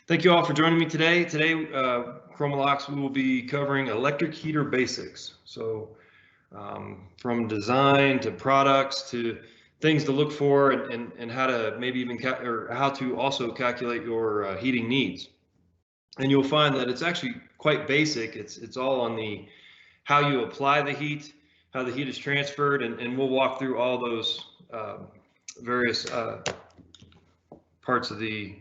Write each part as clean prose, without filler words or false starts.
Thank you all for joining me today. Today, Chromalox, we will be covering electric heater basics. So from design to products to things to look for and how to maybe even how to also calculate your heating needs. And you'll find that it's actually quite basic. It's all on the how you apply the heat, how the heat is transferred, and we'll walk through all those various parts of the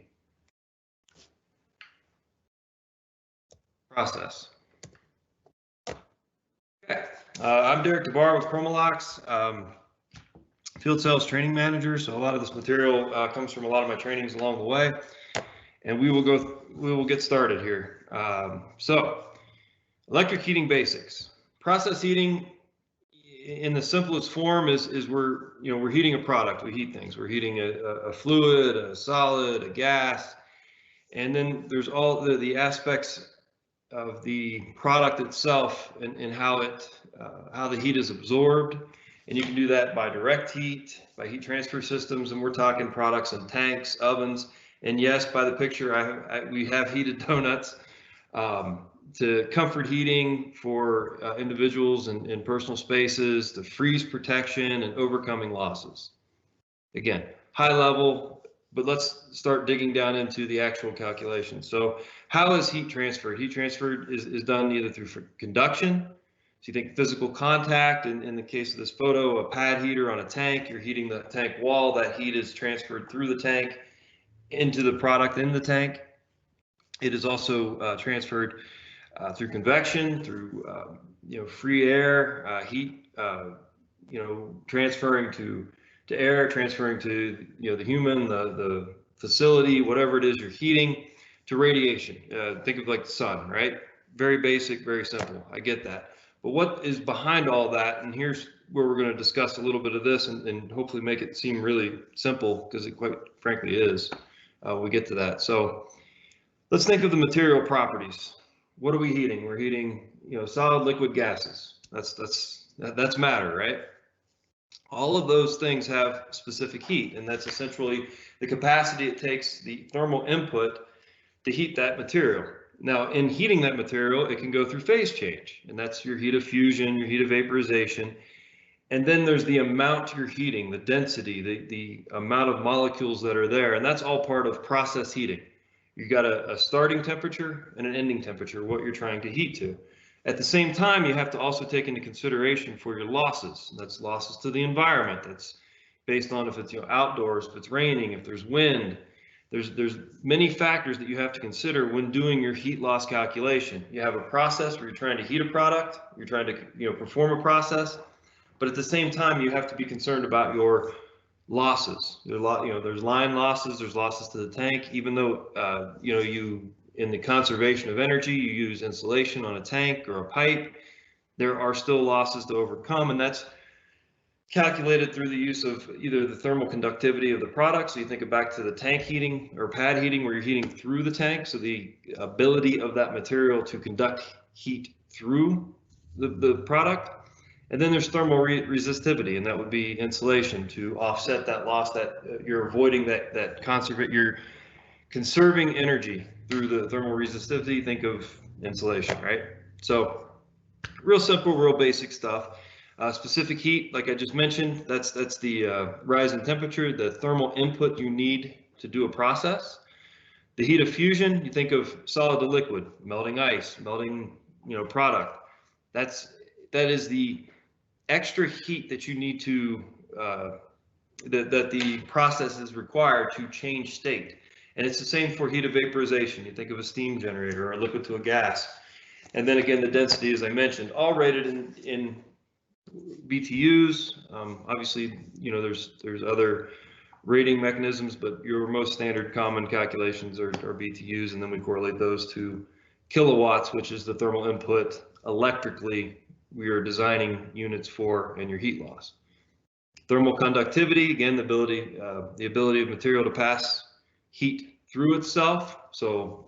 process. Okay, I'm Derek DeBar with Chromalox, field sales training manager. So a lot of this material comes from a lot of my trainings along the way, and we will get started here. So electric heating basics. Process heating in the simplest form is we're heating a product. We heat things. We're heating a fluid, a solid, a gas, and then there's all the aspects of the product itself and how the heat is absorbed. And you can do that by direct heat, by heat transfer systems, and we're talking products in tanks, ovens, and yes, by the picture, we have heated donuts, to comfort heating for individuals in personal spaces, to freeze protection and overcoming losses. Again, high level, but let's start digging down into the actual calculation. So how is heat transferred? Heat transfer is done either through conduction. So you think physical contact, in the case of this photo, a pad heater on a tank, you're heating the tank wall, that heat is transferred through the tank into the product in the tank. It is also transferred through convection, through free air, heat, transferring to air, transferring to the human, the facility, whatever it is you're heating, to radiation. Think of like the sun, right? Very basic, very simple. I get that. But what is behind all that? And here's where we're going to discuss a little bit of this and hopefully make it seem really simple, because it quite frankly is. We get to that. So let's think of the material properties. What are we heating? We're heating, solid, liquid, gases. That's matter, right? All of those things have specific heat, and that's essentially the capacity it takes, the thermal input, to heat that material. Now, in heating that material, it can go through phase change, and that's your heat of fusion, your heat of vaporization. And then there's the amount you're heating, the density, the amount of molecules that are there, and that's all part of process heating. You've got a starting temperature and an ending temperature, what you're trying to heat to. At the same time, you have to also take into consideration for your losses. That's losses to the environment. That's based on if it's outdoors, if it's raining, if there's wind. There's many factors that you have to consider when doing your heat loss calculation. You have a process where you're trying to heat a product, you're trying to perform a process, but at the same time, you have to be concerned about your losses. There's line losses, there's losses to the tank. Even though you in the conservation of energy, you use insulation on a tank or a pipe, there are still losses to overcome, and that's calculated through the use of either the thermal conductivity of the product. So you think back to the tank heating or pad heating, where you're heating through the tank, so the ability of that material to conduct heat through the product. And then there's thermal resistivity, and that would be insulation to offset that loss that you're avoiding, you're conserving energy through the thermal resistivity. Think of insulation, right? So real simple, real basic stuff. Specific heat, like I just mentioned, that's the rise in temperature, the thermal input you need to do a process. The heat of fusion, you think of solid to liquid, melting ice, melting product. That is the extra heat that you need to that the process is required to change state. And it's the same for heat of vaporization. You think of a steam generator or a liquid to a gas. And then again, the density, as I mentioned, all rated in BTUs. Obviously, there's other rating mechanisms, but your most standard common calculations are BTUs, and then we correlate those to kilowatts, which is the thermal input electrically we are designing units for in your heat loss. Thermal conductivity, again, the ability of material to pass heat through itself. So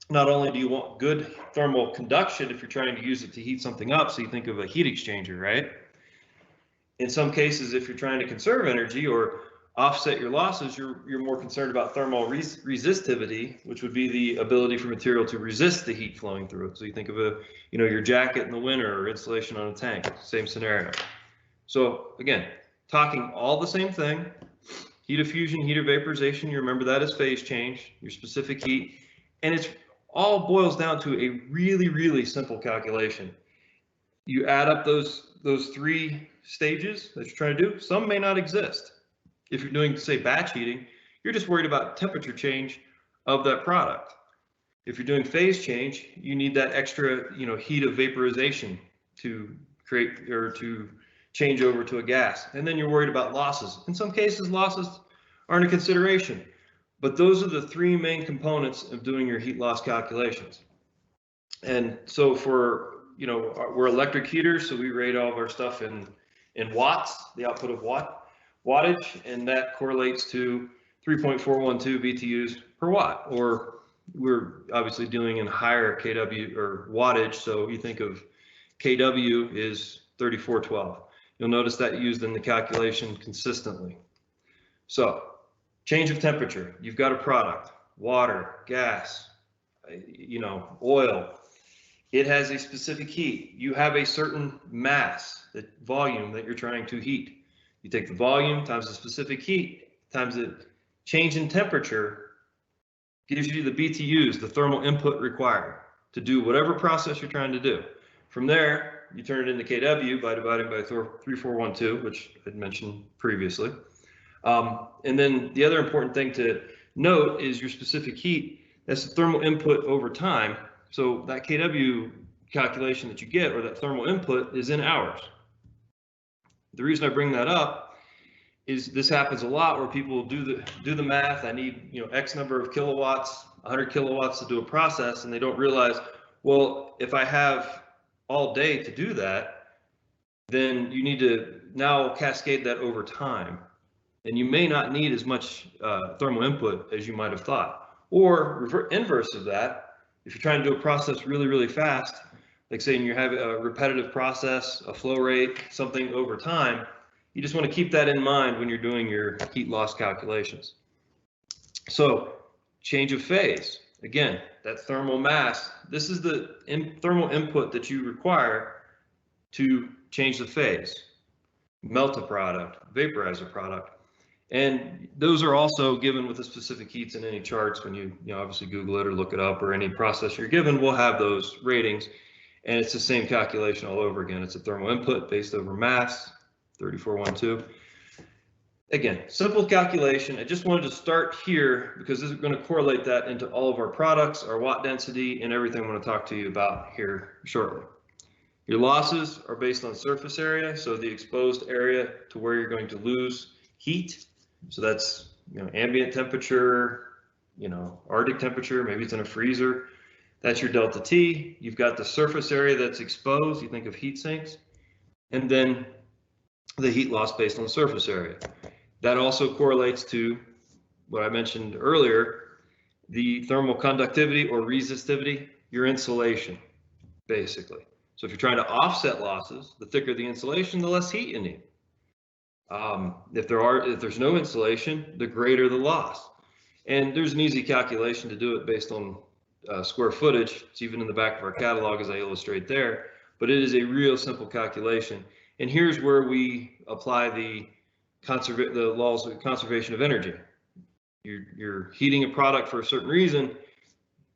not only do you want good thermal conduction if you're trying to use it to heat something up, so you think of a heat exchanger, right? In some cases, if you're trying to conserve energy or offset your losses, you're more concerned about thermal resistivity, which would be the ability for material to resist the heat flowing through it. So you think of your jacket in the winter or insulation on a tank, same scenario. So again, talking all the same thing, heat of fusion, heat of vaporization, you remember that as phase change, your specific heat, and it's all boils down to a really, really simple calculation. You add up those three stages that you're trying to do. Some may not exist. If you're doing, say, batch heating, you're just worried about temperature change of that product. If you're doing phase change, you need that extra, heat of vaporization to create or to change over to a gas. And then you're worried about losses. In some cases, losses aren't a consideration, but those are the three main components of doing your heat loss calculations. And so for, we're electric heaters, so we rate all of our stuff in watts, the output of wattage, and that correlates to 3.412 BTUs per watt, or we're obviously dealing in higher kW or wattage, so you think of kW is 3412. You'll notice that used in the calculation consistently. So change of temperature, you've got a product, water, gas, oil. It has a specific heat. You have a certain mass, the volume that you're trying to heat. You take the volume times the specific heat times the change in temperature gives you the BTUs, the thermal input required to do whatever process you're trying to do. From there, you turn it into kW by dividing by 3412, which I'd mentioned previously. And then the other important thing to note is your specific heat. That's the thermal input over time. So that kW calculation that you get, or that thermal input, is in hours. The reason I bring that up is this happens a lot where people do the math. I need X number of kilowatts, 100 kilowatts to do a process, and they don't realize, well, if I have all day to do that, then you need to now cascade that over time, and you may not need as much thermal input as you might have thought. Or inverse of that, if you're trying to do a process really, really fast, like saying you have a repetitive process, a flow rate, something over time, you just want to keep that in mind when you're doing your heat loss calculations. So change of phase, again, that thermal mass, this is the thermal input that you require to change the phase, melt a product, vaporize a product. And those are also given with the specific heats in any charts. When you obviously Google it or look it up, or any process you're given will have those ratings. And it's the same calculation all over again. It's a thermal input based over mass, 3412. Again, simple calculation. I just wanted to start here because this is going to correlate that into all of our products, our watt density, and everything I'm going to talk to you about here shortly. Your losses are based on surface area, so the exposed area to where you're going to lose heat. So that's ambient temperature, Arctic temperature, maybe it's in a freezer. That's your delta T. You've got the surface area that's exposed. You think of heat sinks, and then the heat loss based on the surface area. That also correlates to what I mentioned earlier, the thermal conductivity or resistivity, your insulation, basically. So if you're trying to offset losses, the thicker the insulation, the less heat you need. If there's no insulation, the greater the loss. And there's an easy calculation to do it based on square footage. It's even in the back of our catalog as I illustrate there, but it is a real simple calculation. And here's where we apply the laws of conservation of energy. You're heating a product for a certain reason.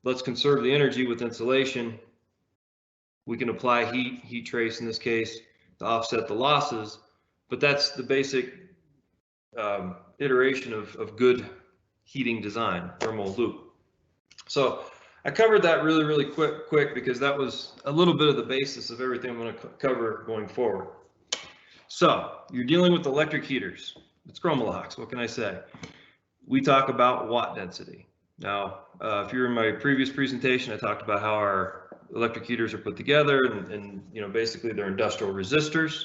Let's conserve the energy with insulation. We can apply heat trace in this case, to offset the losses. But that's the basic iteration of good heating design, thermal loop. So I covered that really, really quick because that was a little bit of the basis of everything I'm going to cover going forward. So you're dealing with electric heaters. It's Chromalox. What can I say? We talk about watt density. Now, if you're in my previous presentation, I talked about how our electric heaters are put together, and basically they're industrial resistors.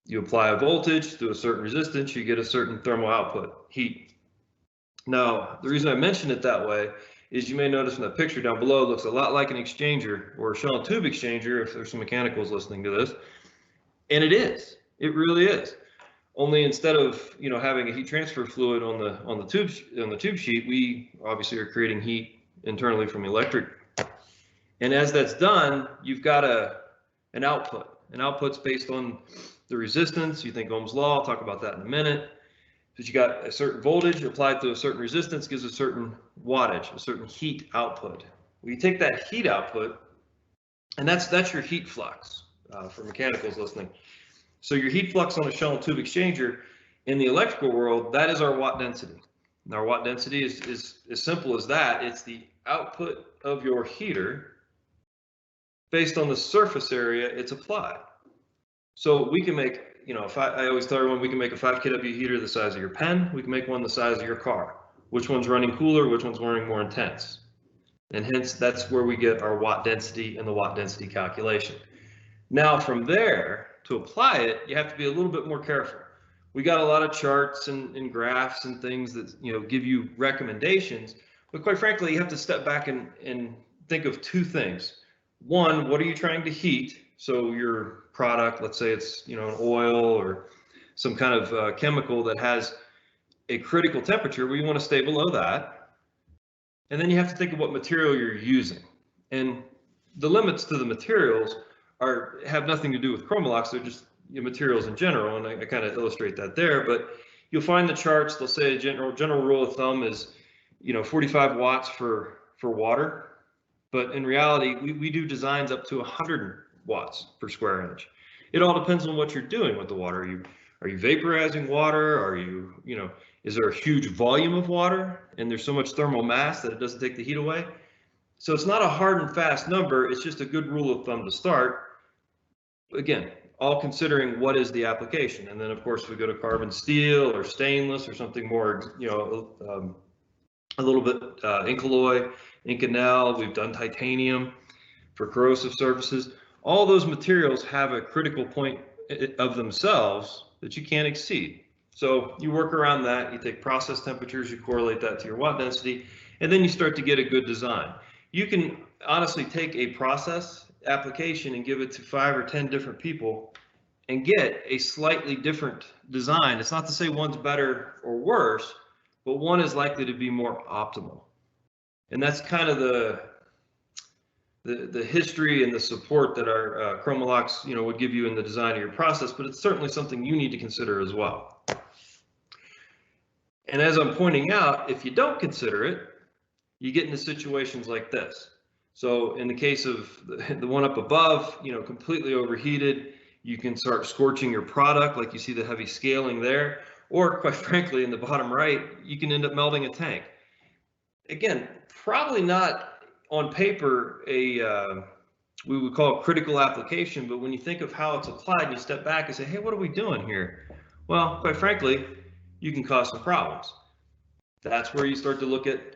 You apply a voltage to a certain resistance, you get a certain thermal output, heat. Now, the reason I mention it that way is you may notice in the picture down below, it looks a lot like an exchanger or a shell and tube exchanger, if there's some mechanicals listening to this. And it is, it really is. Only instead of having a heat transfer fluid on the tube sheet, we obviously are creating heat internally from the electric. And as that's done, you've got an output. An output's based on the resistance. You think Ohm's law. I'll talk about that in a minute. But you got a certain voltage applied to a certain resistance gives a certain wattage, a certain heat output. Well, you take that heat output, and that's your heat flux for mechanicals listening. So your heat flux on a shell and tube exchanger in the electrical world, that is our watt density. And our watt density is as simple as that. It's the output of your heater based on the surface area it's applied. So we can make, I always tell everyone we can make a 5 kW heater the size of your pen. We can make one the size of your car. Which one's running cooler? Which one's running more intense? And hence, that's where we get our watt density and the watt density calculation. Now, from there, to apply it, you have to be a little bit more careful. We got a lot of charts and graphs and things that give you recommendations, but quite frankly, you have to step back and think of two things. One, what are you trying to heat? So your product, let's say it's an oil or some kind of chemical that has a critical temperature where you want to stay below that. And then you have to think of what material you're using. And the limits to the materials have nothing to do with Chromalox. They're just materials in general, and I kind of illustrate that there. But you'll find the charts. They'll say a general rule of thumb is 45 watts for water. But in reality, we do designs up to 100 watts per square inch. It all depends on what you're doing with the water. Are you vaporizing water? Are you, is there a huge volume of water and there's so much thermal mass that it doesn't take the heat away? So it's not a hard and fast number. It's just a good rule of thumb to start. Again, all considering what is the application. And then of course we go to carbon steel or stainless or something more, a little bit Incaloy, Inconel. We've done titanium for corrosive surfaces. All those materials have a critical point of themselves that you can't exceed. So you work around that, you take process temperatures, you correlate that to your watt density, and then you start to get a good design. You can honestly take a process application and give it to 5 or 10 different people and get a slightly different design. It's not to say one's better or worse, but one is likely to be more optimal. And that's kind of the history and the support that our Chromalox would give you in the design of your process, but it's certainly something you need to consider as well. And as I'm pointing out, if you don't consider it, you get into situations like this. So in the case of the one up above, completely overheated, you can start scorching your product, like you see the heavy scaling there, or quite frankly, in the bottom right, you can end up melting a tank. Again, probably not on paper we would call it critical application, but when you think of how it's applied, you step back and say, hey, what are we doing here? Well, quite frankly, you can cause some problems. That's where you start to look at,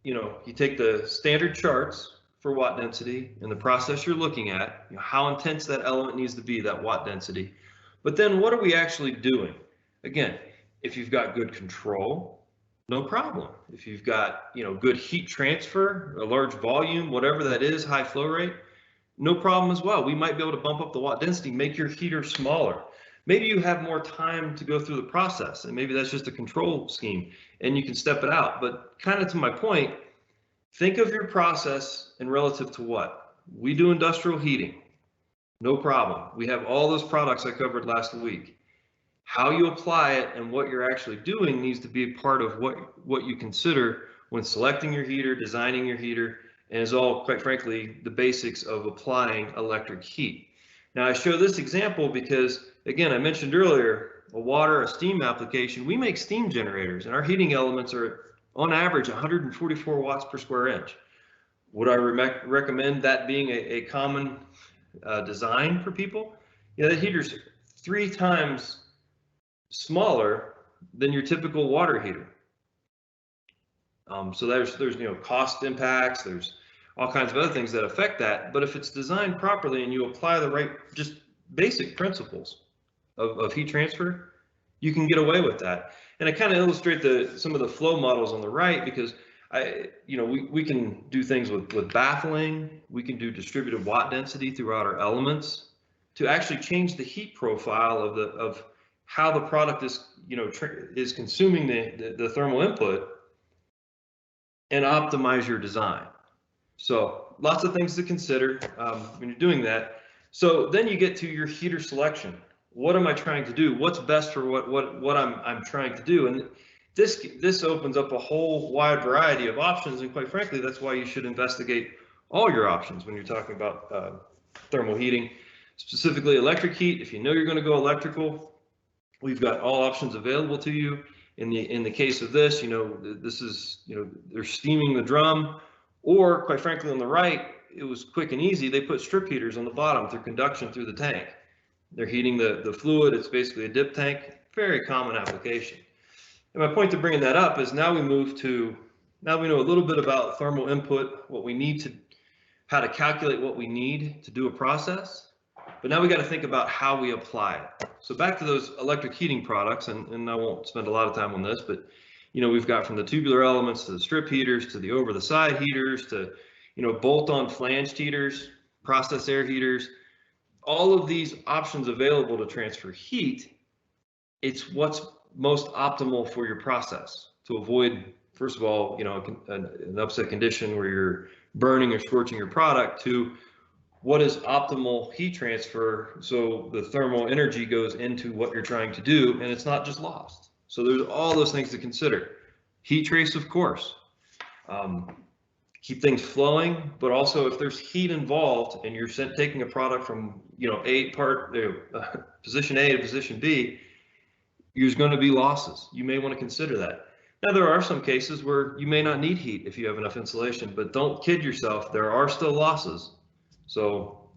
you take the standard charts for watt density and the process you're looking at, how intense that element needs to be, that watt density. But then what are we actually doing? Again, if you've got good control, no problem. If you've got, good heat transfer, a large volume, whatever that is, high flow rate, no problem as well. We might be able to bump up the watt density, make your heater smaller. Maybe you have more time to go through the process, and maybe that's just a control scheme, and you can step it out. But kind of to my point, think of your process in relative to what? We do industrial heating, no problem. We have all those products I covered last week. How you apply it and what you're actually doing needs to be a part of what you consider when selecting your heater, designing your heater, and is all, quite frankly, the basics of applying electric heat. Now, I show this example because, again, I mentioned earlier, a water, a steam application, we make steam generators, and our heating elements are, on average, 144 watts per square inch. Would I recommend that being a common design for people? Yeah, that heater's 3 times smaller than your typical water heater. So there's cost impacts, there's all kinds of other things that affect that. But if it's designed properly and you apply the right, just basic principles of heat transfer, you can get away with that. And I kind of illustrate some of the flow models on the right because we can do things with baffling. We can do distributed watt density throughout our elements to actually change the heat profile of how the product is, is consuming the thermal input, and optimize your design. So lots of things to consider when you're doing that. So then you get to your heater selection. What am I trying to do? What's best for what I'm trying to do? And this opens up a whole wide variety of options. And quite frankly, that's why you should investigate all your options when you're talking about thermal heating, specifically electric heat. If you know you're going to go electrical, we've got all options available to you. In the case of this, this is, they're steaming the drum, or quite frankly, on the right, it was quick and easy. They put strip heaters on the bottom through conduction through the tank. They're heating the fluid. It's basically a dip tank. Very common application. And my point to bringing that up is now we know a little bit about thermal input, what we need to, how to calculate what we need to do a process. But now we got to think about how we apply it. So back to those electric heating products, and I won't spend a lot of time on this, but we've got from the tubular elements to the strip heaters to the over the side heaters to bolt-on flanged heaters, process air heaters, all of these options available to transfer heat. It's what's most optimal for your process to avoid, first of all, an upset condition where you're burning or scorching your product, to what is optimal heat transfer so the thermal energy goes into what you're trying to do and it's not just lost. So there's all those things to consider. Heat trace, of course. Keep things flowing, but also if there's heat involved and you're taking a product from position A to position B, there's going to be losses. You may want to consider that. Now, there are some cases where you may not need heat if you have enough insulation, but don't kid yourself, there are still losses. So,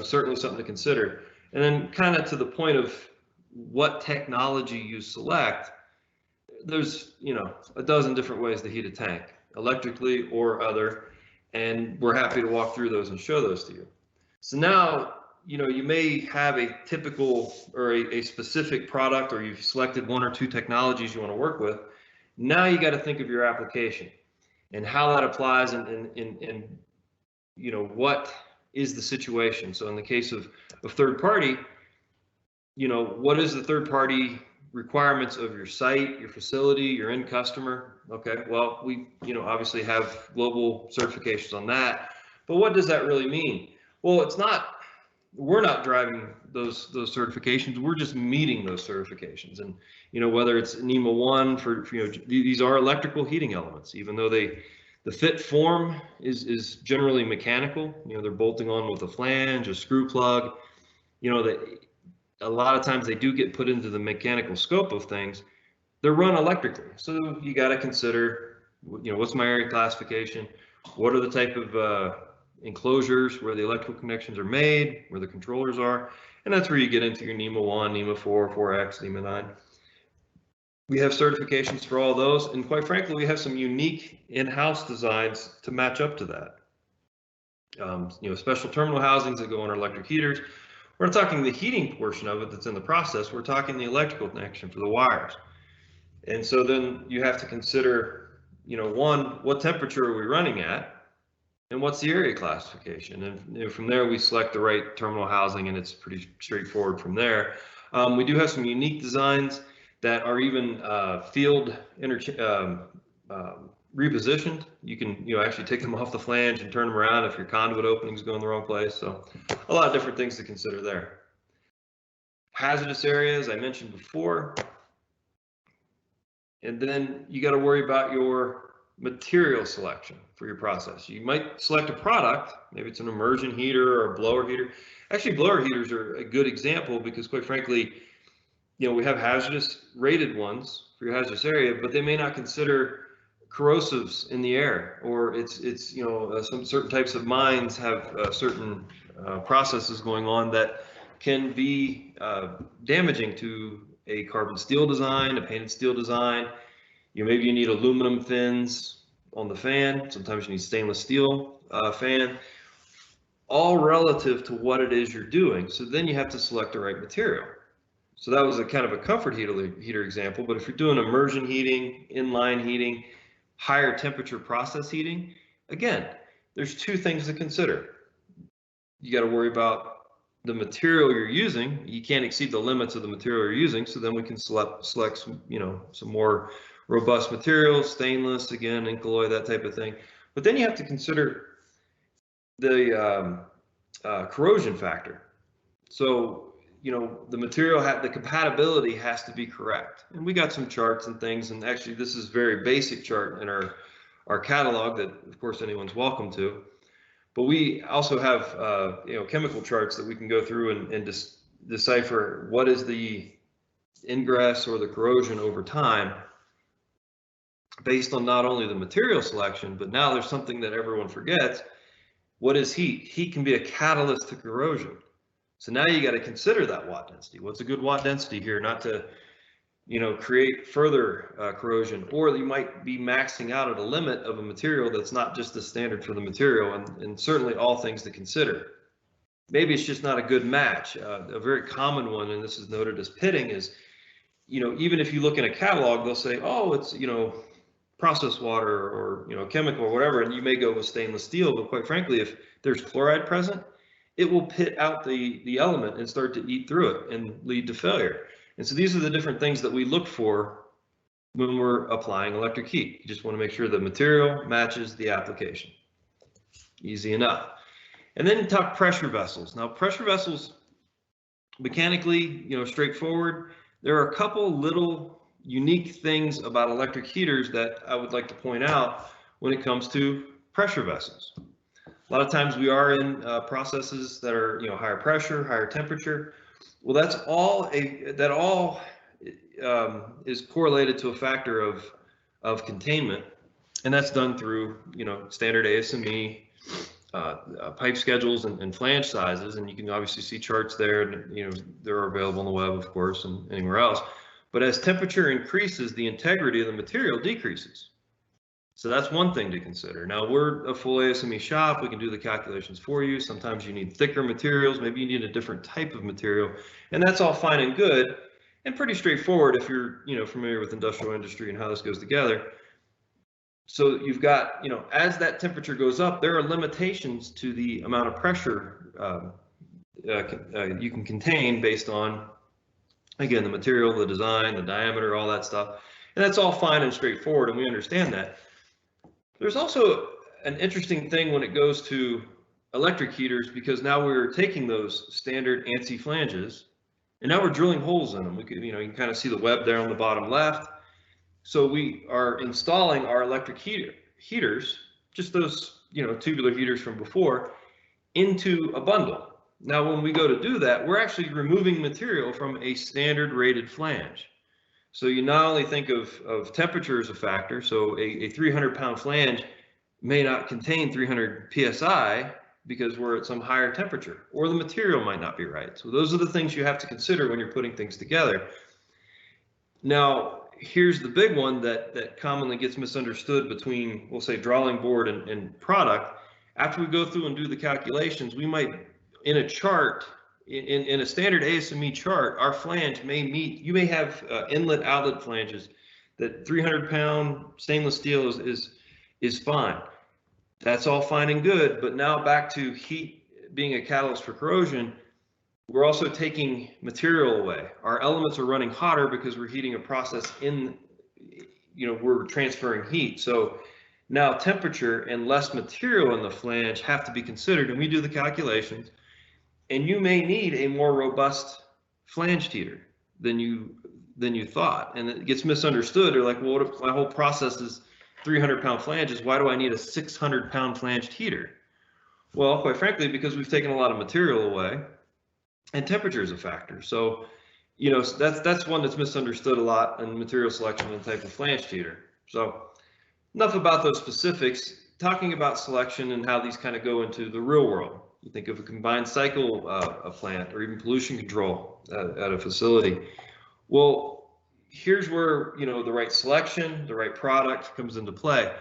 certainly something to consider. And then kind of to the point of what technology you select, there's, a dozen different ways to heat a tank, electrically or other, and we're happy to walk through those and show those to you. So now, you may have a typical or a specific product, or you've selected one or two technologies you want to work with. Now you got to think of your application and how that applies and what is the situation. So in the case of third party, what is the third party requirements of your site, your facility, your end customer? Okay, well, we obviously have global certifications on that, but what does that really mean? Well, we're not driving those certifications, we're just meeting those certifications. And whether it's NEMA 1 for these are electrical heating elements, even though the fit form is generally mechanical. They're bolting on with a flange, a screw plug. A lot of times they do get put into the mechanical scope of things. They're run electrically, so you got to consider, what's my area classification? What are the type of enclosures where the electrical connections are made, where the controllers are? And that's where you get into your NEMA 1, NEMA 4, 4X, NEMA 9. We have certifications for all those, and quite frankly, we have some unique in-house designs to match up to that. Special terminal housings that go on our electric heaters. We're not talking the heating portion of it that's in the process. We're talking the electrical connection for the wires. And so then you have to consider, one, what temperature are we running at, and what's the area classification? And from there, we select the right terminal housing, and it's pretty straightforward from there. We do have some unique designs that are even field repositioned. You can actually take them off the flange and turn them around if your conduit openings go in the wrong place. So a lot of different things to consider there. Hazardous areas I mentioned before. And then you got to worry about your material selection for your process. You might select a product, maybe it's an immersion heater or a blower heater. Actually, blower heaters are a good example because, quite frankly, we have hazardous rated ones for your hazardous area, but they may not consider corrosives in the air, or it's some certain types of mines have certain processes going on that can be damaging to a carbon steel design, a painted steel design. Maybe you need aluminum fins on the fan. Sometimes you need stainless steel fan, all relative to what it is you're doing. So then you have to select the right material. So that was a kind of a comfort heater example, but if you're doing immersion heating, inline heating, higher temperature process heating, again, there's two things to consider. You got to worry about the material you're using. You can't exceed the limits of the material you're using. So then we can select some, some more robust materials, stainless, again, Incoloy, that type of thing. But then you have to consider the corrosion factor. So, the material, the compatibility has to be correct. And we got some charts and things, and actually this is a very basic chart in our catalog that, of course, anyone's welcome to. But we also have, chemical charts that we can go through and decipher what is the ingress or the corrosion over time based on not only the material selection, but now there's something that everyone forgets. What is heat? Heat can be a catalyst to corrosion. So now you got to consider that watt density. What's a good watt density here? Not to, create further corrosion, or you might be maxing out at a limit of a material that's not just the standard for the material, and certainly all things to consider. Maybe it's just not a good match. A very common one, and this is noted as pitting, is, even if you look in a catalog, they'll say, oh, it's, processed water or, chemical or whatever, and you may go with stainless steel, but quite frankly, if there's chloride present, it will pit out the element and start to eat through it and lead to failure. And so these are the different things that we look for when we're applying electric heat. You just want to make sure the material matches the application. Easy enough. And then talk pressure vessels. Now, pressure vessels, mechanically, straightforward. There are a couple little unique things about electric heaters that I would like to point out when it comes to pressure vessels. A lot of times we are in processes that are, higher pressure, higher temperature. Well, that's all is correlated to a factor of containment, and that's done through, standard ASME pipe schedules and flange sizes, and you can obviously see charts there, and they're available on the web, of course, and anywhere else. But as temperature increases, the integrity of the material decreases. So that's one thing to consider. Now, we're a full ASME shop. We can do the calculations for you. Sometimes you need thicker materials. Maybe you need a different type of material. And that's all fine and good and pretty straightforward if you're familiar with industrial industry and how this goes together. So you've got, as that temperature goes up, there are limitations to the amount of pressure you can contain based on, again, the material, the design, the diameter, all that stuff. And that's all fine and straightforward, and we understand that. There's also an interesting thing when it goes to electric heaters, because now we're taking those standard ANSI flanges and now we're drilling holes in them. We can, you can kind of see the web there on the bottom left. So we are installing our electric heaters, just those, tubular heaters from before, into a bundle. Now, when we go to do that, we're actually removing material from a standard rated flange. So you not only think of temperature as a factor, so a 300-pound flange may not contain 300 PSI because we're at some higher temperature, or the material might not be right. So those are the things you have to consider when you're putting things together. Now, here's the big one that commonly gets misunderstood between, we'll say, drawing board and product. After we go through and do the calculations, we might, in a chart, in a standard ASME chart, our flange may meet, you may have inlet outlet flanges that 300-pound stainless steel is fine. That's all fine and good, but now back to heat being a catalyst for corrosion, we're also taking material away. Our elements are running hotter because we're heating a process we're transferring heat. So now temperature and less material in the flange have to be considered, and we do the calculations. And you may need a more robust flange heater than you thought, and it gets misunderstood. They're like, well, what if my whole process is 300-pound flanges? Why do I need a 600-pound flanged heater? Well, quite frankly, because we've taken a lot of material away, and temperature is a factor. So, that's one that's misunderstood a lot in material selection and type of flanged heater. So, enough about those specifics. Talking about selection and how these kind of go into the real world. You think of a combined cycle a plant, or even pollution control at a facility. Well, here's where the right selection, the right product comes into play.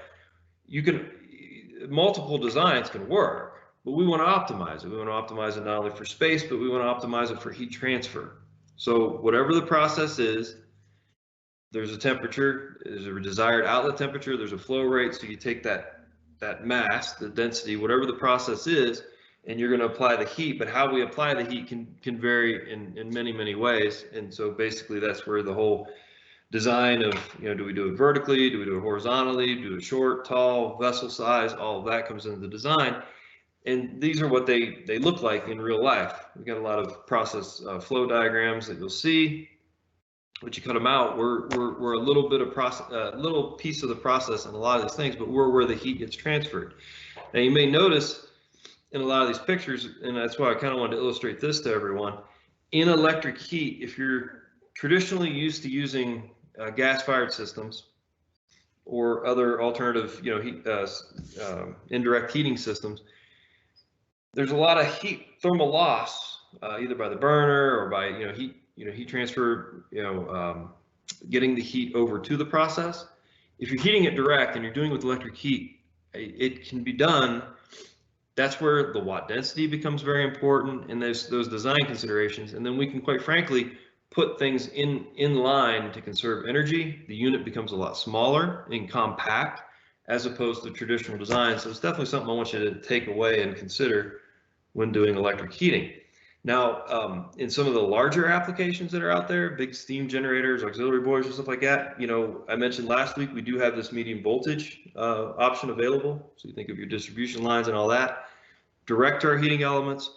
Multiple designs can work, but we want to optimize it. We want to optimize it not only for space, but we want to optimize it for heat transfer. So whatever the process is, there's a temperature, there's a desired outlet temperature, there's a flow rate. So you take that mass, the density, whatever the process is, and you're going to apply the heat, but how we apply the heat can vary in many ways. And so basically that's where the whole design of, do we do it vertically, do we do it horizontally, do it short, tall, vessel size, all of that comes into the design. And these are what they look like in real life. We've got a lot of process flow diagrams that you'll see. But you cut them out, we're a little bit of process, little piece of the process in a lot of these things, but we're where the heat gets transferred. Now you may notice in a lot of these pictures, and that's why I kind of wanted to illustrate this to everyone. In electric heat, if you're traditionally used to using gas-fired systems or other alternative, indirect heating systems, there's a lot of thermal loss, either by the burner or by heat transfer, getting the heat over to the process. If you're heating it direct and you're doing it with electric heat, it can be done. That's where the watt density becomes very important, and there's those design considerations. And then we can, quite frankly, put things in line to conserve energy. The unit becomes a lot smaller and compact as opposed to traditional design. So it's definitely something I want you to take away and consider when doing electric heating. Now, in some of the larger applications that are out there, big steam generators, auxiliary boilers, and stuff like that, I mentioned last week we do have this medium voltage option available. So you think of your distribution lines and all that. Direct to our heating elements.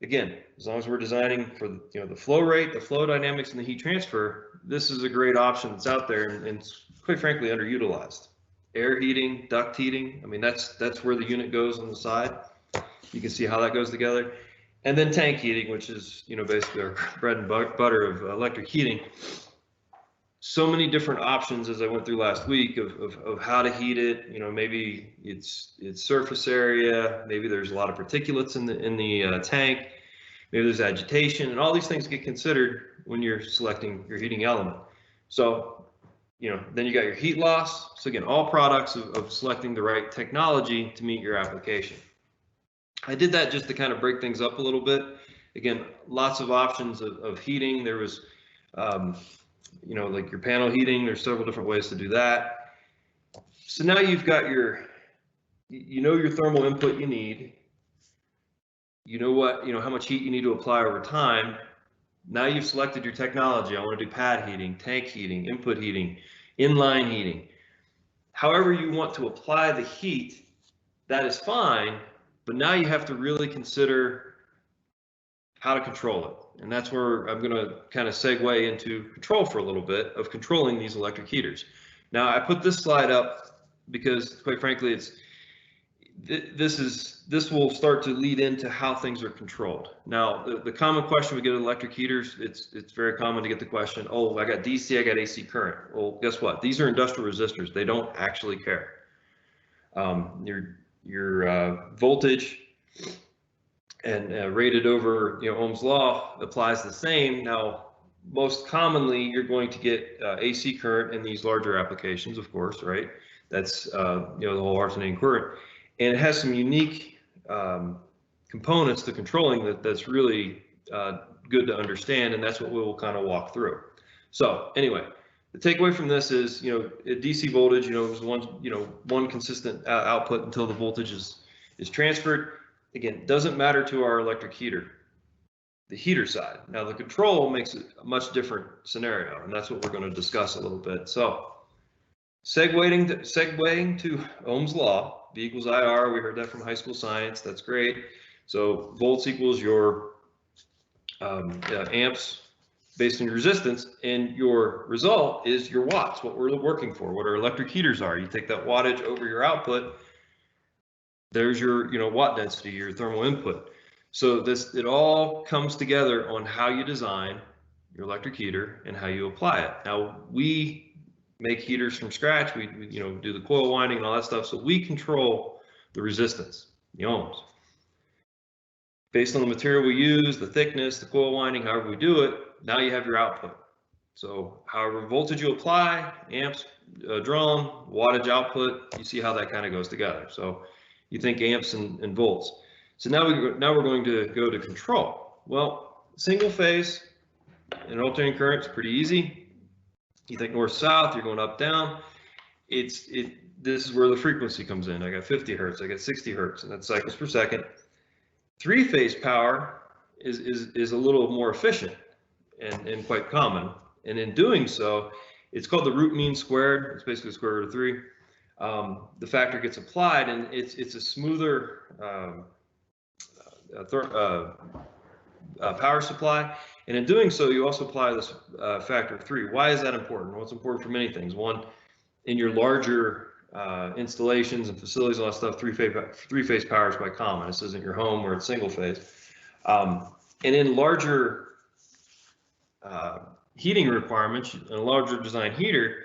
Again, as long as we're designing for the flow rate, the flow dynamics, and the heat transfer, this is a great option that's out there and quite frankly underutilized. Air heating, duct heating. I mean, that's where the unit goes on the side. You can see how that goes together. And then tank heating, which is, basically our bread and butter of electric heating. So many different options as I went through last week of how to heat it. Maybe it's surface area, maybe there's a lot of particulates in the tank, maybe there's agitation, and all these things get considered when you're selecting your heating element. So, then you got your heat loss. So again, all products of selecting the right technology to meet your application. I did that just to kind of break things up a little bit. Again, lots of options of heating. There was, like your panel heating. There's several different ways to do that. So now you've got your thermal input you need. How much heat you need to apply over time. Now you've selected your technology. I want to do pad heating, tank heating, input heating, inline heating. However you want to apply the heat, that is fine. But now you have to really consider how to control it. And that's where I'm going to kind of segue into control for a little bit of controlling these electric heaters. Now, I put this slide up because, quite frankly, this will start to lead into how things are controlled. Now, the common question we get with electric heaters, it's very common to get the question, oh, I got DC, I got AC current. Well, guess what? These are industrial resistors. They don't actually care. Your voltage and rated over Ohm's law applies the same. Now, most commonly you're going to get AC current in these larger applications, of course, right? That's the whole alternating current, and it has some unique components to controlling that's really good to understand, and that's what we will kind of walk through. So anyway, the takeaway from this is, DC voltage, is one consistent output until the voltage is transferred. Again, doesn't matter to our electric heater, the heater side. Now the control makes it a much different scenario, and that's what we're going to discuss a little bit. So segueing to Ohm's law, V equals IR, we heard that from high school science, that's great. So volts equals your amps based on your resistance, and your result is your watts, what we're working for, what our electric heaters are. You take that wattage over your output, there's your watt density, your thermal input. So it all comes together on how you design your electric heater and how you apply it. Now we make heaters from scratch, we do the coil winding and all that stuff, so we control the resistance, the ohms. Based on the material we use, the thickness, the coil winding, however we do it, now you have your output. So however voltage you apply, amps drawn, wattage output, you see how that kind of goes together. So you think amps and volts. So now we're going to go to control. Well, single phase and alternating current is pretty easy. You think north south, you're going up down. This is where the frequency comes in. I got 50 hertz, I got 60 hertz, and that's cycles per second. Three-phase power is a little more efficient and quite common. And in doing so, it's called the root mean squared. It's basically the square root of 3. The factor gets applied, and it's a smoother power supply. And in doing so, you also apply this factor of 3. Why is that important? Well, it's important for many things. One, in your larger installations and facilities and all that stuff, three-phase power is quite common. This isn't your home where it's single phase. And in larger heating requirements, and a larger design heater,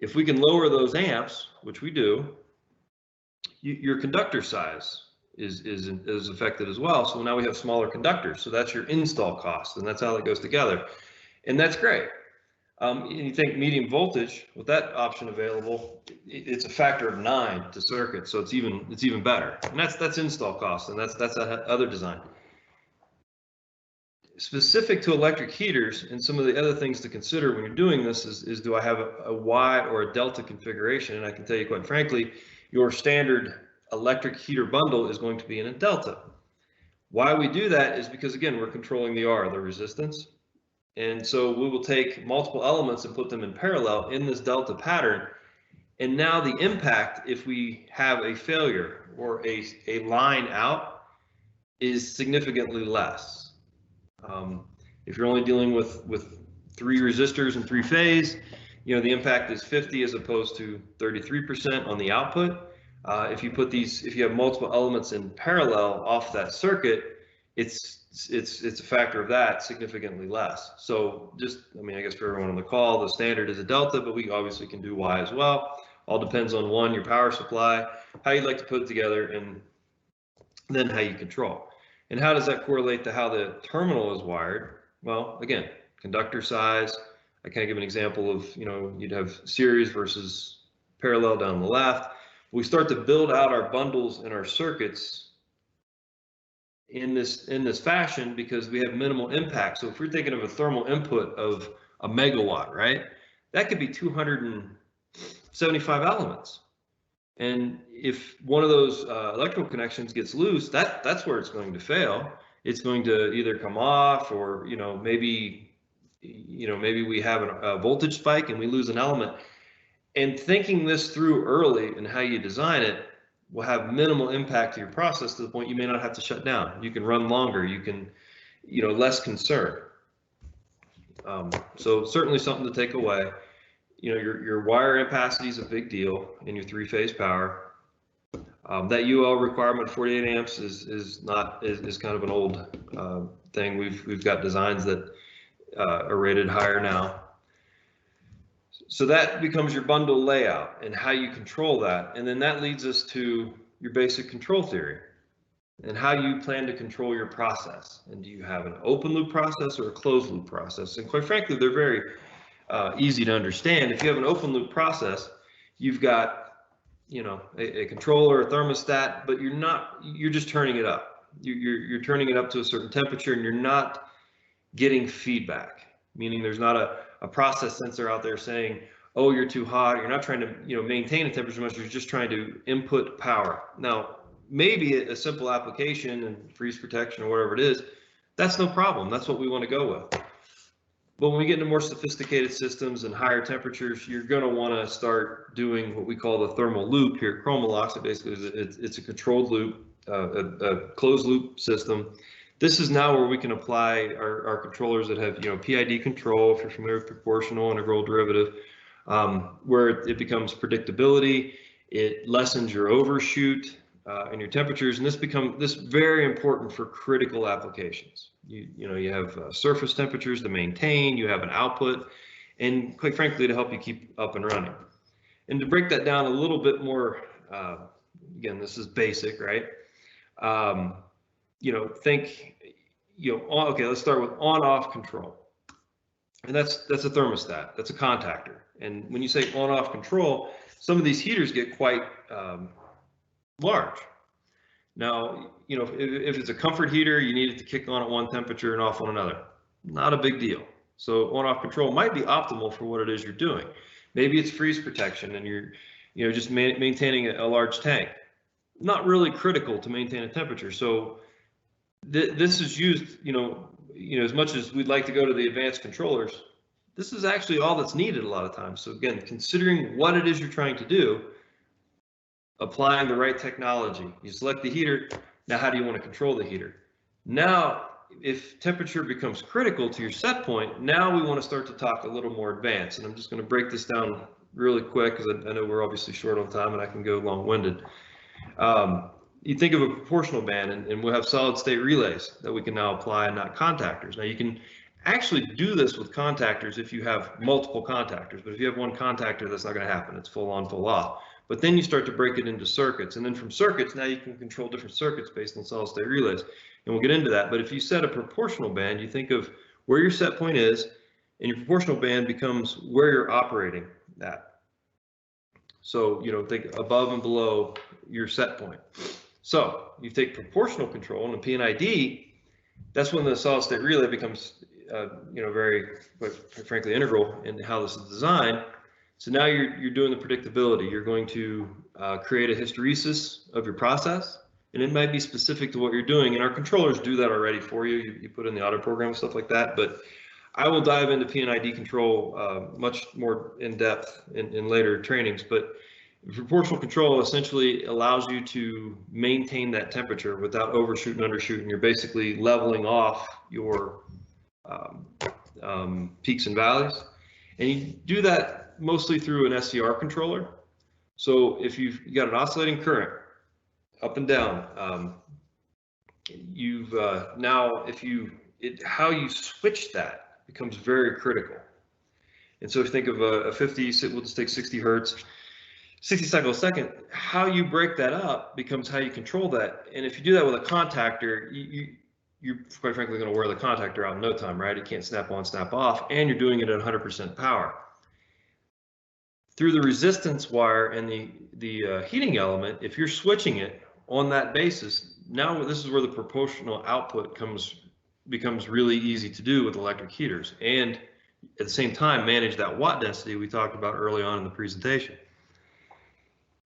if we can lower those amps, which we do, your conductor size is affected as well. So now we have smaller conductors. So that's your install cost, and that's how that goes together. And that's great. You think medium voltage, with that option available, it's a factor of 9 to circuit, so it's even better. And that's install cost, and that's other design. Specific to electric heaters, and some of the other things to consider when you're doing this is do I have a Y or a delta configuration? And I can tell you quite frankly, your standard electric heater bundle is going to be in a delta. Why we do that is because, again, we're controlling the R, the resistance. And so we will take multiple elements and put them in parallel in this delta pattern. And now the impact, if we have a failure or a line out, is significantly less. If you're only dealing with 3 resistors and 3 phase, you know, the impact is 50 as opposed to 33% on the output. If you have multiple elements in parallel off that circuit, it's a factor of that, significantly less. So just, I mean, I guess for everyone on the call, the standard is a delta, but we obviously can do Y as well. All depends on, one, your power supply, how you'd like to put it together, and then how you control. And how does that correlate to how the terminal is wired? Well, again, conductor size. I kind of give an example of, you know, you'd have series versus parallel down the left. We start to build out our bundles and our circuits in this fashion because we have minimal impact. So if we're thinking of a thermal input of a megawatt, right? That could be 275 elements. And if one of those electrical connections gets loose, that's where it's going to fail. It's going to either come off, or maybe we have a voltage spike and we lose an element. And thinking this through early and how you design it will have minimal impact to your process, to the point you may not have to shut down. You can run longer. You can, less concern. So certainly something to take away. Your wire ampacity is a big deal in your 3-phase power. That UL requirement, 48 amps, is kind of an old thing. We've got designs that are rated higher now. So that becomes your bundle layout and how you control that, and then that leads us to your basic control theory and how you plan to control your process. And do you have an open loop process or a closed loop process? And quite frankly, they're very easy to understand. If you have an open loop process, you've got a controller, a thermostat, but you're just turning it up. You're turning it up to a certain temperature, and you're not getting feedback, meaning there's not a process sensor out there saying, oh, you're too hot. You're not trying to maintain a temperature much. You're just trying to input power. Now, maybe a simple application and freeze protection or whatever it is, that's no problem. That's what we want to go with. But when we get into more sophisticated systems and higher temperatures, you're going to want to start doing what we call the thermal loop here at Chromalox. Basically, it's a controlled loop, a closed loop system. This is now where we can apply our controllers that have PID control, if you're familiar with proportional integral derivative, where it becomes predictability. It lessens your overshoot and your temperatures, and this very important for critical applications. You have surface temperatures to maintain, you have an output, and quite frankly, to help you keep up and running. And to break that down a little bit more, again, this is basic, right? Okay, let's start with on-off control. And that's a thermostat, that's a contactor. And when you say on-off control, some of these heaters get quite large. Now, if it's a comfort heater, you need it to kick on at one temperature and off on another. Not a big deal. So on-off control might be optimal for what it is you're doing. Maybe it's freeze protection and you're just maintaining a large tank. Not really critical to maintain a temperature. So this is used, as much as we'd like to go to the advanced controllers, this is actually all that's needed a lot of times. So again, considering what it is you're trying to do, applying the right technology. You select the heater. Now, how do you want to control the heater? Now, if temperature becomes critical to your set point, now we want to start to talk a little more advanced. And I'm just going to break this down really quick because I know we're obviously short on time and I can go long-winded. You think of a proportional band, and we'll have solid state relays that we can now apply and not contactors. Now, you can actually do this with contactors if you have multiple contactors, but if you have one contactor, that's not going to happen. It's full on, full off. But then you start to break it into circuits, and then from circuits, now you can control different circuits based on solid state relays, and we'll get into that. But if you set a proportional band, you think of where your set point is, and your proportional band becomes where you're operating at. So, think above and below your set point. So you take proportional control and a PNID, that's when the solid state relay becomes, very, quite frankly, integral in how this is designed. So now you're doing the predictability. You're going to create a hysteresis of your process, and it might be specific to what you're doing. And our controllers do that already for you. You put in the auto program and stuff like that. But I will dive into PNID control much more in depth in later trainings. But proportional control essentially allows you to maintain that temperature without overshooting, undershooting. You're basically leveling off your peaks and valleys. And you do that mostly through an SCR controller. So if you've got an oscillating current up and down, how you switch that becomes very critical. And so if you think of a 50, we'll just take 60 hertz, 60 cycles a second, how you break that up becomes how you control that. And if you do that with a contactor, you're quite frankly going to wear the contactor out in no time, right? It can't snap on, snap off, and you're doing it at 100% power. Through the resistance wire and the heating element, if you're switching it on that basis, now this is where the proportional output becomes really easy to do with electric heaters, and at the same time manage that watt density we talked about early on in the presentation.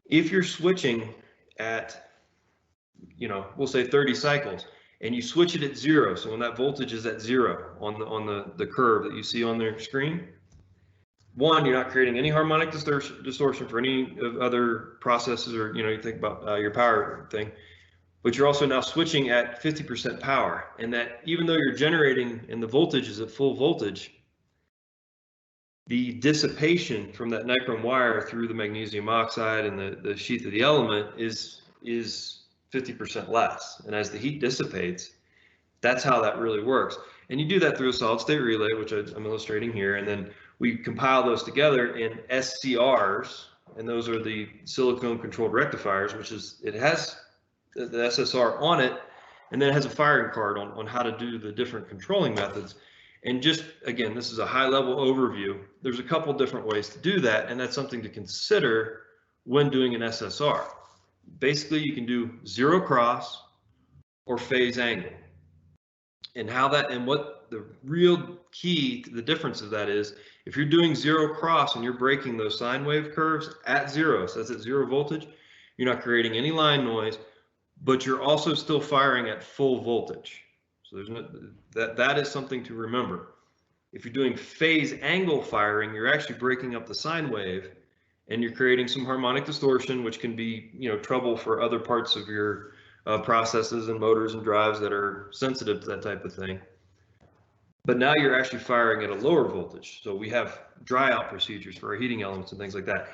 If you're switching at, we'll say 30 cycles, and you switch it at 0, so when that voltage is at 0 on the curve that you see on their screen, one, you're not creating any harmonic distortion for any of other processes, or you think about your power thing, but you're also now switching at 50% power, and that even though you're generating and the voltage is at full voltage, the dissipation from that nichrome wire through the magnesium oxide and the sheath of the element is 50% less. And as the heat dissipates, that's how that really works. And you do that through a solid state relay, which I'm illustrating here, and then we compile those together in SCRs, and those are the silicone controlled rectifiers, it has the SSR on it, and then it has a firing card on how to do the different controlling methods. And just, again, this is a high level overview. There's a couple different ways to do that, and that's something to consider when doing an SSR. Basically, you can do zero cross or phase angle. And what the real key to the difference of that is, if you're doing zero cross and you're breaking those sine wave curves at 0, so that's at 0 voltage, you're not creating any line noise, but you're also still firing at full voltage. So that is something to remember. If you're doing phase angle firing, you're actually breaking up the sine wave, and you're creating some harmonic distortion, which can be trouble for other parts of your processes and motors and drives that are sensitive to that type of thing. But now you're actually firing at a lower voltage. So we have dry out procedures for our heating elements and things like that.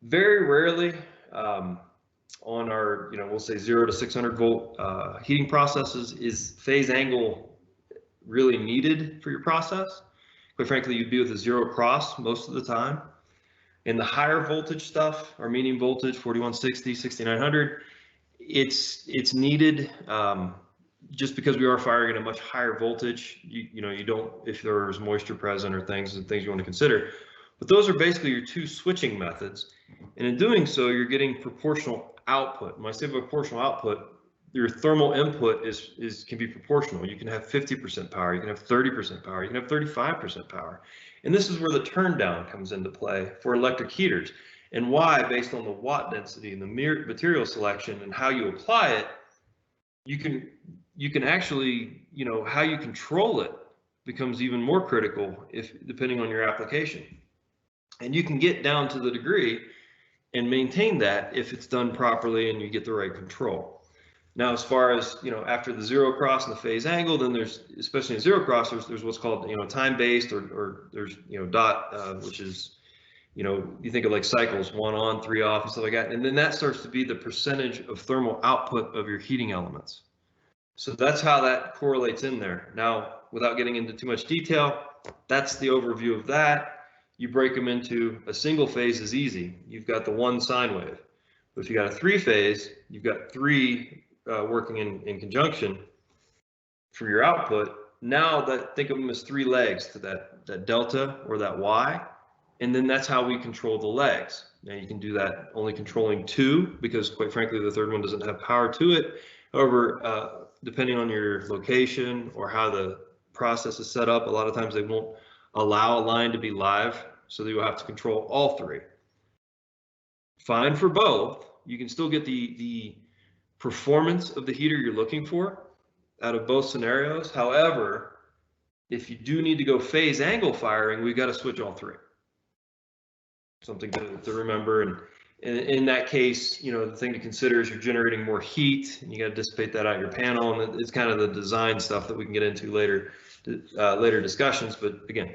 Very rarely on our, we'll say 0 to 600 volt heating processes is phase angle really needed for your process. Quite frankly, you'd be with a zero cross most of the time. In the higher voltage stuff, our medium voltage, 4160, 6900, it's needed just because we are firing at a much higher voltage. You don't, if there's moisture present or things you want to consider. But those are basically your two switching methods. And in doing so, you're getting proportional output. When I say proportional output, your thermal input can be proportional. You can have 50% power, you can have 30% power, you can have 35% power. And this is where the turn down comes into play for electric heaters, and why, based on the watt density and the material selection and how you apply it, you you can actually, how you control it becomes even more critical depending on your application. And you can get down to the degree and maintain that if it's done properly and you get the right control. Now, as far as, after the zero cross and the phase angle, then there's, especially in zero cross, there's what's called, time-based, or there's, dot, which is, you think of like cycles, 1 on, 3 off, and stuff like that. And then that starts to be the percentage of thermal output of your heating elements. So that's how that correlates in there. Now, without getting into too much detail, that's the overview of that. You break them into a single phase is easy. You've got the 1 sine wave. But if you got a 3 phase, you've got 3 working in conjunction for your output. Now think of them as 3 legs to that delta or that Y. And then that's how we control the legs. Now you can do that only controlling 2, because quite frankly, the third one doesn't have power to it. However, depending on your location or how the process is set up, a lot of times they won't allow a line to be live, so you will have to control all 3. Fine for both. You can still get the performance of the heater you're looking for out of both scenarios. However, if you do need to go phase angle firing, we've got to switch all 3. Something to remember. And in that case, the thing to consider is you're generating more heat, and you got to dissipate that out of your panel. And it's kind of the design stuff that we can get into later discussions. But again,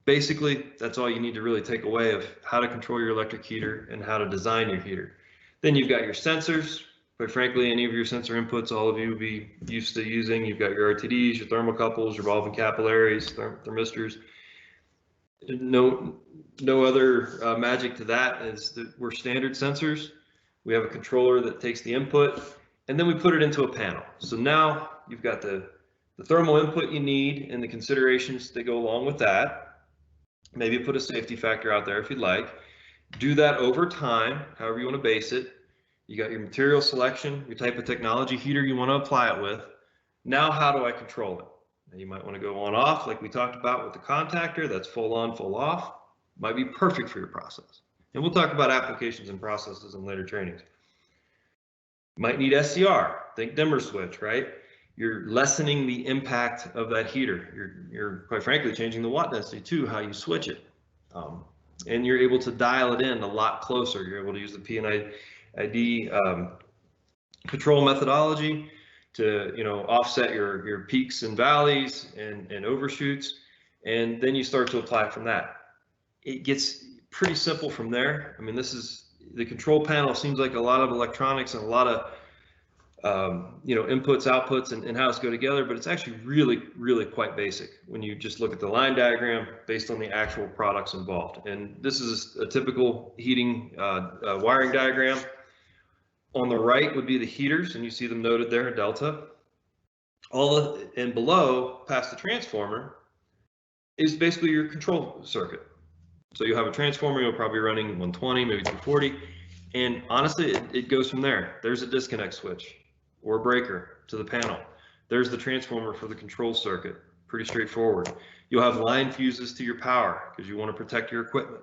basically, that's all you need to really take away of how to control your electric heater and how to design your heater. Then you've got your sensors. Quite frankly, any of your sensor inputs, all of you will be used to using. You've got your RTDs, your thermocouples, your revolving capillaries, thermistors. No other magic to that. Is that we're standard sensors. We have a controller that takes the input, and then we put it into a panel. So now you've got the thermal input you need and the considerations that go along with that. Maybe put a safety factor out there if you'd like. Do that over time, however you want to base it. You got your material selection, your type of technology heater you want to apply it with. Now, how do I control it? Now, you might want to go on off, like we talked about with the contactor. That's full on, full off. Might be perfect for your process. And we'll talk about applications and processes in later trainings. Might need SCR, think dimmer switch, right? You're lessening the impact of that heater. You're quite frankly changing the watt density too, how you switch it. And you're able to dial it in a lot closer. You're able to use the PNID control methodology to offset your peaks and valleys and overshoots, and then you start to apply from that. It gets pretty simple from there. I mean, this is the control panel. Seems like a lot of electronics and a lot of inputs, outputs, and how it's go together, but it's actually really quite basic when you just look at the line diagram based on the actual products involved. And this is a typical heating wiring diagram. On the right would be the heaters, and you see them noted there, delta. And below, past the transformer, is basically your control circuit. So you'll have a transformer, you'll probably be running 120, maybe 240. And honestly, it goes from there. There's a disconnect switch or a breaker to the panel. There's the transformer for the control circuit. Pretty straightforward. You'll have line fuses to your power because you want to protect your equipment.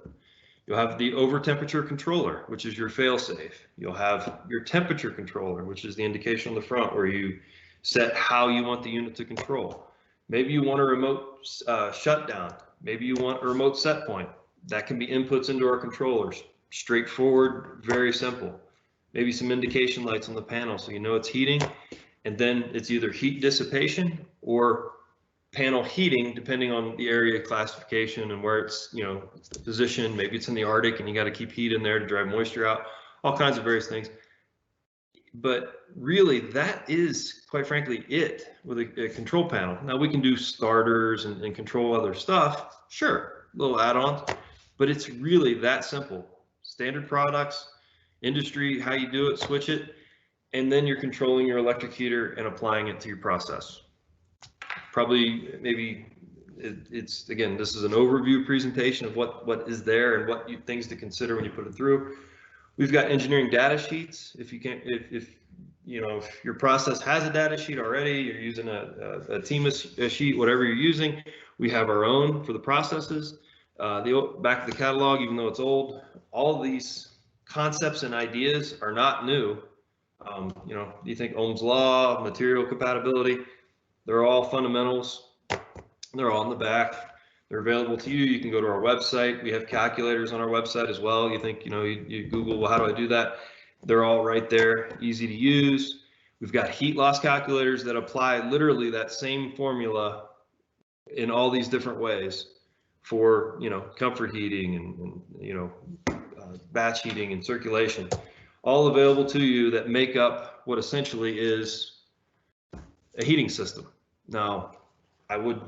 You'll have the over temperature controller, which is your fail-safe. You'll have your temperature controller, which is the indication on the front where you set how you want the unit to control. Maybe you want a remote shutdown. Maybe you want a remote set point. That can be inputs into our controllers. Straightforward, very simple. Maybe some indication lights on the panel so you know it's heating, and then it's either heat dissipation or panel heating, depending on the area classification and where it's positioned. Maybe it's in the Arctic and you got to keep heat in there to drive moisture out, all kinds of various things. But really, that is, quite frankly, it with a control panel. Now we can do starters and control other stuff, sure, little add-ons, but it's really that simple. Standard products, industry, how you do it, switch it, and then you're controlling your electric heater and applying it to your process. Probably, maybe it's again, this is an overview presentation of what is there and what things to consider when you put it through. We've got engineering data sheets. If your process has a data sheet already, you're using a TEMA sheet, whatever you're using, we have our own for the processes. The back of the catalog, even though it's old, all of these concepts and ideas are not new. You know, you think Ohm's law, material compatibility, they're all fundamentals. They're all in the back. They're available to you. You can go to our website. We have calculators on our website as well. You think, you know, you Google, well, how do I do that? They're all right there, easy to use. We've got heat loss calculators that apply literally that same formula in all these different ways for, you know, comfort heating and you know, batch heating and circulation, all available to you that make up what essentially is a heating system. Now, I would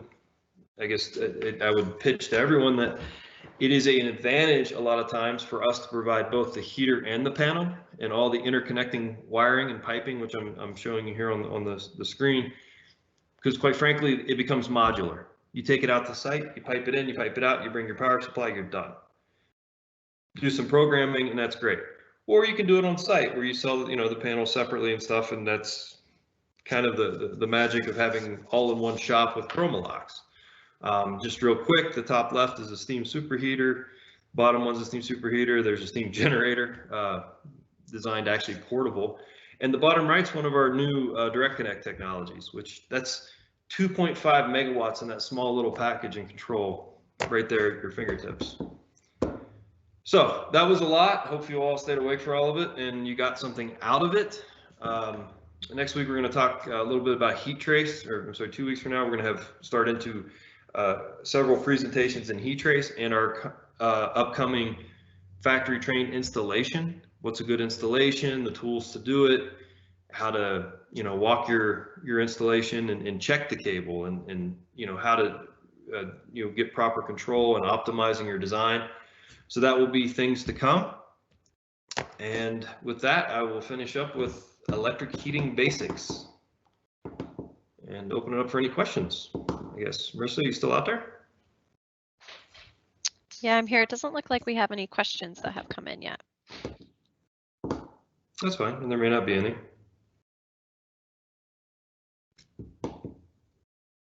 pitch to everyone that it is an advantage a lot of times for us to provide both the heater and the panel and all the interconnecting wiring and piping, which I'm showing you here on the screen, because quite frankly, it becomes modular. You take it out to site, you pipe it in, you pipe it out, you bring your power supply, you're done. Do some programming and that's great. Or you can do it on site where you sell, you know, the panel separately and stuff, and that's kind of the magic of having all in one shop with Chromalox. Just real quick, the top left is a steam superheater. Bottom one's a steam superheater. There's a steam generator, designed actually portable. And the bottom right's one of our new direct connect technologies, which that's 2.5 megawatts in that small little package and control right there at your fingertips. So that was a lot. Hope you all stayed awake for all of it and you got something out of it. Next week, we're going to talk a little bit about heat trace, or I'm sorry, 2 weeks from now, we're going to start into several presentations in heat trace and our upcoming factory trained installation. What's a good installation, the tools to do it, how to, you know, walk your installation and check the cable and you know, how to, you know, get proper control and optimizing your design. So that will be things to come. And with that, I will finish up with electric heating basics and open it up for any questions. I guess, Marissa, you still out there? Yeah, I'm here. It doesn't look like we have any questions that have come in yet. That's fine, and there may not be any.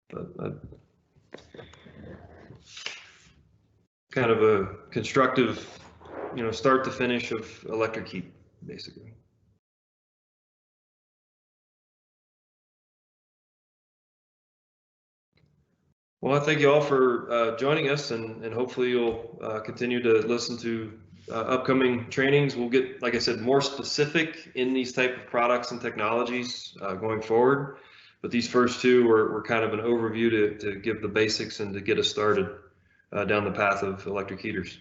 But kind of a constructive, you know, start to finish of electric heat, basically. Well, I thank you all for joining us, and hopefully you'll continue to listen to upcoming trainings. We'll get, like I said, more specific in these type of products and technologies going forward. But these first two were kind of an overview to give the basics and to get us started down the path of electric heaters.